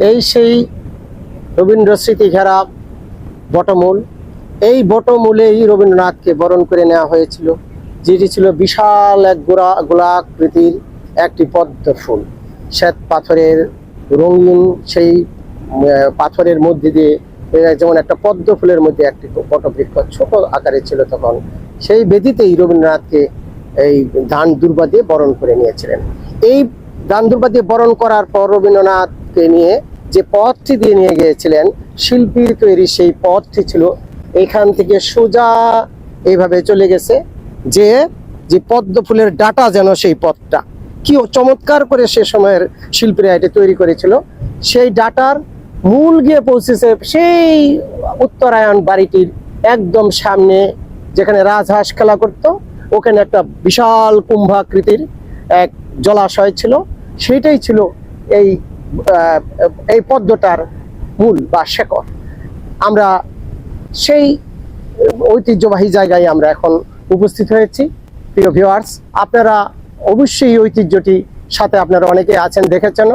এই সেই রবীন্দ্র স্মৃতি ঘেরা বটমূল। এই বটমূলেই রবীন্দ্রনাথকে বরণ করে নেওয়া হয়েছিল, যেটি ছিল বিশাল এক গোলাকৃতির একটি পদ্ম ফুল। শ্বেত পাথরের রঙিন সেই পাথরের মধ্যে দিয়ে যেমন একটা পদ্ম ফুলের মধ্যে একটি বটবৃক্ষ ছোট আকারে ছিল তখন, সেই বেদিতেই রবীন্দ্রনাথকে এই ধান দুর্বা দিয়ে বরণ করে নিয়েছিলেন। এই ধান দুর্বা দিয়ে বরণ করার পর রবীন্দ্রনাথকে নিয়ে যে পথটি দিয়ে নিয়ে গিয়েছিলেন, শিল্পীর তৈরি সেই পথটি ছিল এখান থেকে সোজা এইভাবে চলে গেছে, যে যে পদ্ম ফুলের ডাটা যেন সেই পথটা কি চমৎকার করে সে সময়ের শিল্পীরা এটি তৈরি করেছিল। সেই ডাটার মূল গিয়ে পৌঁছেছে সেই উত্তরায়ণ বাড়িটির একদম সামনে, যেখানে রাজহাঁস খেলা করত, ওখানে একটা বিশাল কুম্ভাকৃতির এক জলাশয় ছিল। সেইটাই ছিল এই এই পদ্মটার মূল বা শেকড়। আমরা সেই ঐতিহ্যবাহী জায়গায় আমরা এখন উপস্থিত হয়েছি। প্রিয় ভিউয়ার্স, আপনারা অবশ্যই এই ঐতিহ্যটি সাথে আপনারা অনেকে আছেন, দেখেছেন।